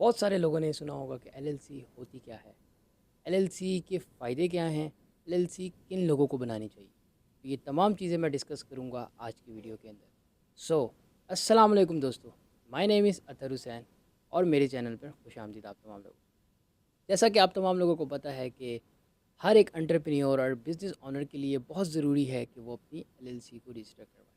बहुत सारे लोगों ने सुना होगा कि एलएलसी होती क्या है, एलएलसी के फ़ायदे क्या हैं, एलएलसी किन लोगों को बनानी चाहिए। तो ये तमाम चीज़ें मैं डिस्कस करूँगा आज की वीडियो के अंदर। सो अस्सलाम वालेकुम दोस्तों, my name is Athar Hussain और मेरे चैनल पर खुशामदीद आप तमाम लोगों को। जैसा कि आप तमाम लोगों को पता है कि हर एक एंटरप्रेन्योर और बिज़नेस ओनर के लिए बहुत ज़रूरी है कि वो अपनी एलएलसी को रजिस्टर करवाए।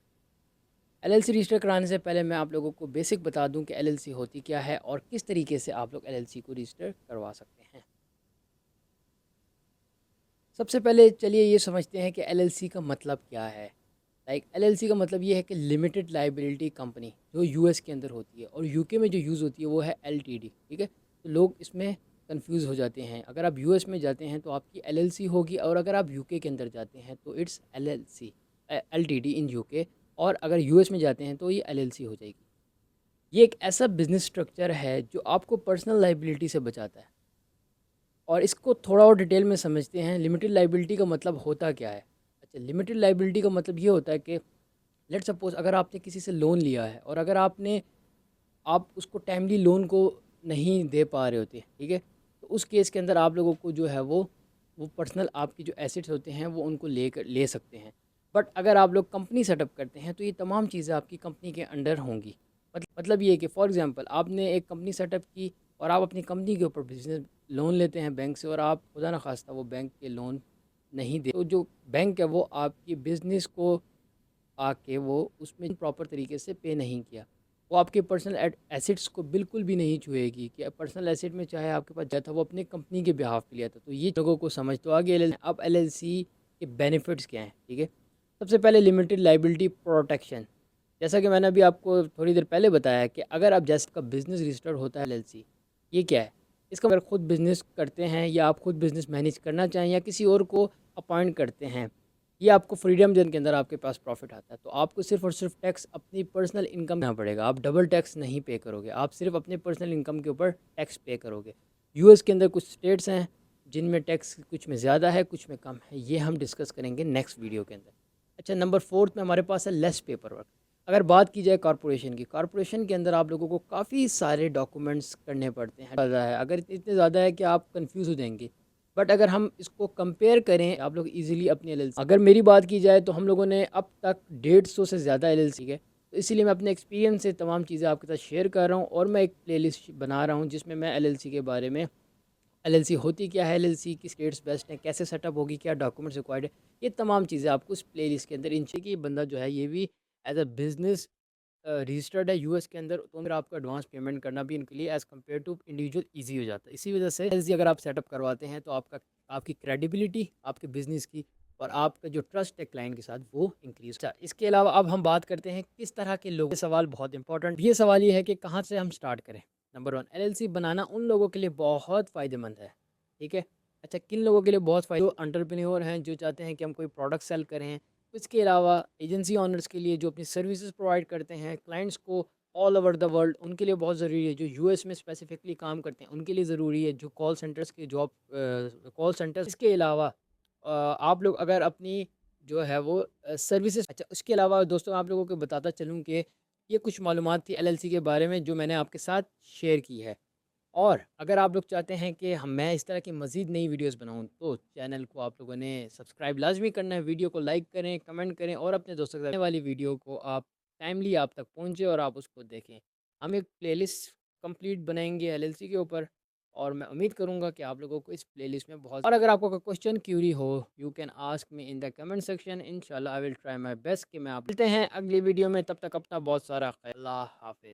एलएलसी रजिस्टर कराने से पहले मैं आप लोगों को बेसिक बता दूं कि एलएलसी होती क्या है और किस तरीके से आप लोग एलएलसी को रजिस्टर करवा सकते हैं। सबसे पहले चलिए ये समझते हैं कि एलएलसी का मतलब क्या है। एलएलसी का मतलब ये है कि लिमिटेड लाइबिलिटी कंपनी, जो यूएस के अंदर होती है और यूके में जो यूज़ होती है वो है एलटीडी। ठीक है, तो लोग इसमें कंफ्यूज हो जाते हैं। अगर आप यूएस में जाते हैं तो आपकी एलएलसी होगी, और अगर आप यूके के अंदर जाते हैं तो it's LLC, LTD in UK. और अगर यूएस में जाते हैं तो ये एलएलसी हो जाएगी। ये एक ऐसा बिजनेस स्ट्रक्चर है जो आपको पर्सनल लाइबिलिटी से बचाता है। और इसको थोड़ा और डिटेल में समझते हैं, लिमिटेड लाइबिलिटी का मतलब होता क्या है। अच्छा, लिमिटेड लाइबिलिटी का मतलब ये होता है कि लेट सपोज अगर आपने किसी से लोन लिया है और अगर आप उसको टाइमली लोन को नहीं दे पा रहे होते, ठीक है, तो उस केस के अंदर आप लोगों को जो है वो पर्सनल आपकी जो एसेट्स होते हैं वो उनको ले सकते हैं। बट अगर आप लोग कंपनी सेटअप करते हैं तो ये तमाम चीज़ें आपकी कंपनी के अंडर होंगी। मतलब ये है कि फॉर एग्जांपल आपने एक कंपनी सेटअप की और आप अपनी कंपनी के ऊपर बिजनेस लोन लेते हैं बैंक से, और आप खुदा न खास्ता वो बैंक के लोन नहीं दे, तो जो बैंक है वो आपकी बिज़नेस को आके वो उसमें प्रॉपर तरीके से पे नहीं किया, वो आपके पर्सनल एसेट्स को बिल्कुल भी नहीं छुएगी। कि पर्सनल एसेट में चाहे आपके पास जाता वो अपने कंपनी के बिहाफ पे लिया था। तो ये लोगों को समझ तो आगे। अब एलएलसी के बेनिफिट्स क्या हैं, ठीक है। सबसे पहले लिमिटेड लाइबिलिटी प्रोटेक्शन। जैसा कि मैंने अभी आपको थोड़ी देर पहले बताया कि अगर आप जैसे का बिज़नेस रजिस्टर होता है एलएलसी, ये क्या है, इसका अगर खुद बिज़नेस करते हैं या आप खुद बिज़नेस मैनेज करना चाहें या किसी और को अपॉइंट करते हैं, ये आपको फ्रीडम जोन के अंदर आपके पास प्रॉफिट आता है। तो आपको सिर्फ और सिर्फ टैक्स अपनी पर्सनल इनकम देना पड़ेगा। आप डबल टैक्स नहीं पे करोगे, आप सिर्फ अपने पर्सनल इनकम के ऊपर टैक्स पे करोगे। यूएस के अंदर कुछ स्टेट्स हैं जिनमें टैक्स कुछ में ज़्यादा है कुछ में कम है, ये हम डिस्कस करेंगे नेक्स्ट वीडियो के अंदर। अच्छा, नंबर फोर्थ में हमारे पास है लेस पेपर वर्क। अगर बात की जाए कॉरपोरेशन की, कॉरपोरेशन के अंदर आप लोगों को काफ़ी सारे डॉक्यूमेंट्स करने पड़ते हैं। ज़्यादा है, अगर इतने ज़्यादा है कि आप कंफ्यूज हो जाएंगे। बट अगर हम इसको कंपेयर करें, आप लोग इजीली अपनी एलएलसी, अगर मेरी बात की जाए तो हम लोगों ने अब तक 150 से ज़्यादा एलएलसी है। तो इसीलिए मैं अपने एक्सपीरियंस से तमाम चीज़ें आपके साथ शेयर कर रहा हूँ, और मैं एक प्लेलिस्ट बना रहा हूँ जिसमें मैं एलएलसी के बारे में, एलएलसी होती क्या है, एलएलसी की स्टेट्स बेस्ट हैं, कैसे सेटअप होगी, क्या डॉक्यूमेंट्स रिक्वायर्ड है, ये तमाम चीज़ें आपको उस प्लेलिस्ट के अंदर इन कि ये बंदा जो है ये भी एज अ बिज़नेस रजिस्टर्ड है यूएस के अंदर, तो फिर आपको एडवांस पेमेंट करना भी इनके लिए as compare to individual easy हो जाता है। इसी वजह से एलएलसी अगर आप सेटअप करवाते हैं तो आपकी क्रेडिबिलिटी आपके बिज़नेस की और आपका जो ट्रस्ट है क्लाइंट के साथ वो इंक्रीज। अच्छा, इसके अलावा अब हम बात करते हैं किस तरह के लोग। ये सवाल बहुत इंपॉर्टेंट, ये सवाल ये है कि कहाँ से हम स्टार्ट करें। नंबर वन, एलएलसी बनाना उन लोगों के लिए बहुत फ़ायदेमंद है, ठीक है। अच्छा, किन लोगों के लिए बहुत फ़ायदा, जो एंटरप्रेन्योर हैं, जो चाहते हैं कि हम कोई प्रोडक्ट सेल करें। इसके अलावा एजेंसी ओनर्स के लिए जो अपनी सर्विसेज प्रोवाइड करते हैं क्लाइंट्स को ऑल ओवर द वर्ल्ड, उनके लिए बहुत ज़रूरी है। जो यूएस में स्पेसिफिकली काम करते हैं उनके लिए ज़रूरी है। जो कॉल सेंटर्स के जॉब, कॉल सेंटर्स, इसके अलावा आप लोग अगर अपनी जो है वो सर्विसेज। अच्छा, उसके अलावा दोस्तों आप लोगों को बताता चलूँ कि ये कुछ मालूमात थी एलएलसी के बारे में जो मैंने आपके साथ शेयर की है। और अगर आप लोग चाहते हैं कि हम मैं इस तरह की मज़ीद नई वीडियोस बनाऊं तो चैनल को आप लोगों ने सब्सक्राइब लाजमी करना है, वीडियो को लाइक करें, कमेंट करें, और अपने दोस्तों के साथ आने वाली वीडियो को आप टाइमली आप तक पहुंचे और आप उसको देखें। हम एक प्लेलिस्ट कंप्लीट बनाएंगे एलएलसी के ऊपर, और मैं उम्मीद करूंगा कि आप लोगों को इस प्लेलिस्ट में बहुत। और अगर आपको कोई क्वेश्चन क्यूरी हो, you can ask me in the comment section. इंशाल्लाह I will try my best कि मैं आप मिलते हैं अगली वीडियो में। तब तक अपना बहुत सारा ख्याल, अल्लाह हाफिज़।